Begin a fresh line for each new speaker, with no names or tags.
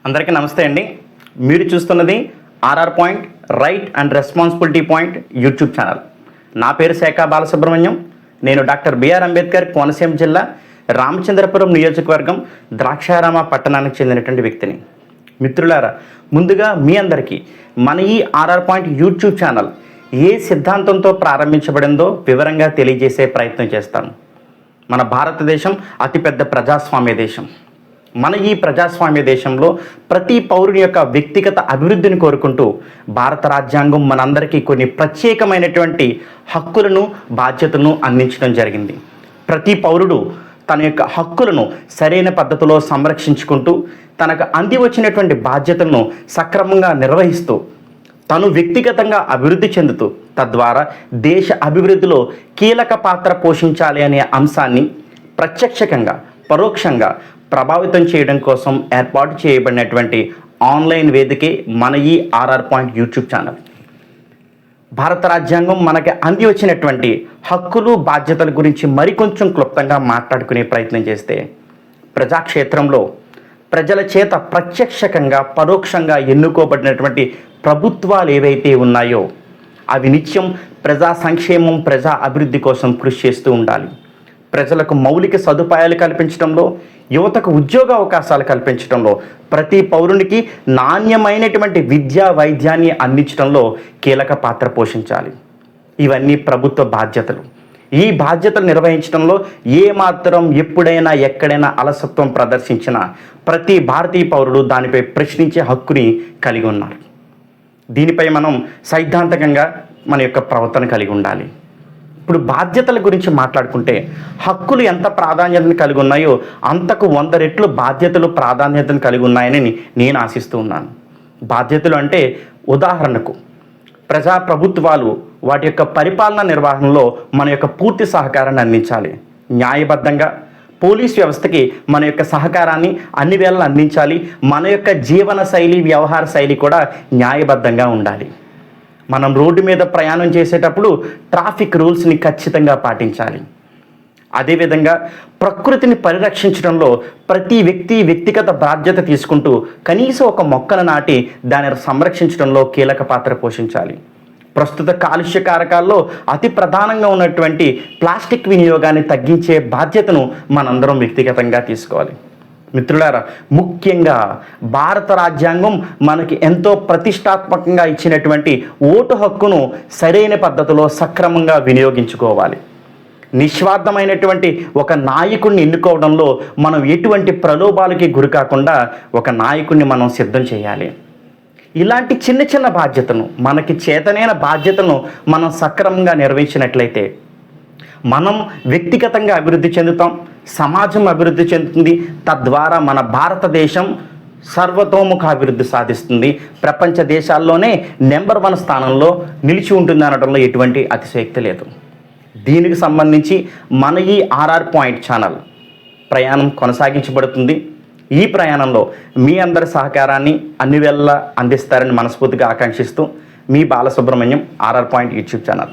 అందరికీ నమస్తే అండి. మీరు చూస్తున్నది RR point right and responsibility point YouTube channel. నా పేరు శేఖ బాలసుబ్రహ్మణ్యం. నేను డాక్టర్ బిఆర్ అంబేద్కర్ కోనసీమ జిల్లా రామచంద్రపురం నియోజకవర్గం ద్రాక్షారామ పట్టణానికి చెందినటువంటి వ్యక్తిని. మిత్రులారా, ముందుగా మీ అందరికీ మన ఈ ఆర్ఆర్ పాయింట్ యూట్యూబ్ ఛానల్ ఏ సిద్ధాంతంతో ప్రారంభించబడిందో వివరంగా తెలియజేసే ప్రయత్నం చేస్తాను. మన భారతదేశం అతిపెద్ద ప్రజాస్వామ్య దేశం. మన ఈ ప్రజాస్వామ్య దేశంలో ప్రతి పౌరుని యొక్క వ్యక్తిగత అభివృద్ధిని కోరుకుంటూ భారత రాజ్యాంగం మనందరికీ కొన్ని ప్రత్యేకమైనటువంటి హక్కులను బాధ్యతలను అందించడం జరిగింది. ప్రతి పౌరుడు తన యొక్క హక్కులను సరైన పద్ధతిలో సంరక్షించుకుంటూ తనకు అంది వచ్చినటువంటి బాధ్యతలను సక్రమంగా నిర్వహిస్తూ తను వ్యక్తిగతంగా అభివృద్ధి చెందుతూ తద్వారా దేశ అభివృద్ధిలో కీలక పాత్ర పోషించాలి అనే అంశాన్ని ప్రత్యక్షంగా పరోక్షంగా ప్రభావితం చేయడం కోసం ఏర్పాటు చేయబడినటువంటి ఆన్లైన్ వేదికే మన ఈ ఆర్ఆర్ పాయింట్ యూట్యూబ్ ఛానల్. భారత రాజ్యాంగం మనకి అంది వచ్చినటువంటి హక్కులు బాధ్యతల గురించి మరికొంచెం క్లుప్తంగా మాట్లాడుకునే ప్రయత్నం చేస్తే, ప్రజాక్షేత్రంలో ప్రజల చేత ప్రత్యక్షంగా పరోక్షంగా ఎన్నుకోబడినటువంటి ప్రభుత్వాలు ఏవైతే ఉన్నాయో అవి నిత్యం ప్రజా సంక్షేమం ప్రజా అభివృద్ధి కోసం కృషి చేస్తూ ఉండాలి. ప్రజలకు మౌలిక సదుపాయాలు కల్పించడంలో, యువతకు ఉద్యోగ అవకాశాలు కల్పించడంలో, ప్రతి పౌరునికి నాణ్యమైనటువంటి విద్యా వైద్యాన్ని అందించడంలో కీలక పాత్ర పోషించాలి. ఇవన్నీ ప్రభుత్వ బాధ్యతలు. ఈ బాధ్యతలు నిర్వహించడంలో ఏమాత్రం ఎప్పుడైనా ఎక్కడైనా అలసత్వం ప్రదర్శించినా ప్రతి భారతీయ పౌరుడు దానిపై ప్రశ్నించే హక్కుని కలిగి ఉన్నారు. దీనిపై మనం సైద్ధాంతికంగా మన యొక్క ప్రవర్తన కలిగి ఉండాలి. ఇప్పుడు బాధ్యతల గురించి మాట్లాడుకుంటే, హక్కులు ఎంత ప్రాధాన్యతను కలిగి ఉన్నాయో అంతకు 100 రెట్లు బాధ్యతలు ప్రాధాన్యతను కలిగి ఉన్నాయని నేను ఆశిస్తూ ఉన్నాను. బాధ్యతలు అంటే ఉదాహరణకు ప్రభుత్వాలు వాటి యొక్క పరిపాలన నిర్వహణలో మన యొక్క పూర్తి సహకారాన్ని అందించాలి. న్యాయబద్ధంగా పోలీస్ వ్యవస్థకి మన యొక్క సహకారాన్ని అన్ని వేళలా అందించాలి. మన యొక్క జీవన శైలి వ్యవహార శైలి కూడా న్యాయబద్ధంగా ఉండాలి. మనం రోడ్డు మీద ప్రయాణం చేసేటప్పుడు ట్రాఫిక్ రూల్స్ని ఖచ్చితంగా పాటించాలి. అదేవిధంగా ప్రకృతిని పరిరక్షించడంలో ప్రతి వ్యక్తి వ్యక్తిగత బాధ్యత తీసుకుంటూ కనీసం ఒక మొక్కను నాటి దానిని సంరక్షించడంలో కీలక పాత్ర పోషించాలి. ప్రస్తుత కాలుష్య కారకాల్లో అతి ప్రధానంగా ఉన్నటువంటి ప్లాస్టిక్ వినియోగాన్ని తగ్గించే బాధ్యతను మనందరం వ్యక్తిగతంగా తీసుకోవాలి. మిత్రులారా, ముఖ్యంగా భారత రాజ్యాంగం మనకి ఎంతో ప్రతిష్టాత్మకంగా ఇచ్చినటువంటి ఓటు హక్కును సరైన పద్ధతిలో సక్రమంగా వినియోగించుకోవాలి. నిస్వార్థమైనటువంటి ఒక నాయకుడిని ఎన్నుకోవడంలో మనం ఎటువంటి ప్రలోభాలకి గురి కాకుండా ఒక నాయకుడిని మనం సిద్ధం చేయాలి. ఇలాంటి చిన్న చిన్న బాధ్యతను, మనకి చేతనైన బాధ్యతను మనం సక్రమంగా నిర్వహించినట్లయితే మనం వ్యక్తిగతంగా అభివృద్ధి చెందుతాం, సమాజం అభివృద్ధి చెందుతుంది. తద్వారా మన భారతదేశం సర్వతోముఖ అభివృద్ధి సాధిస్తుంది. ప్రపంచ దేశాల్లోనే నెంబర్ 1 స్థానంలో నిలిచి ఉంటుంది అనడంలో ఎటువంటి అతిశయోక్తి లేదు. దీనికి సంబంధించి మన ఈ ఆర్ఆర్ పాయింట్ ఛానల్ ప్రయాణం కొనసాగించబడుతుంది. ఈ ప్రయాణంలో మీ అందరి సహకారాన్ని అన్ని వేళలా అందిస్తారని మనస్ఫూర్తిగా ఆకాంక్షిస్తూ, మీ Balasubrahmanyam, RR point YouTube channel.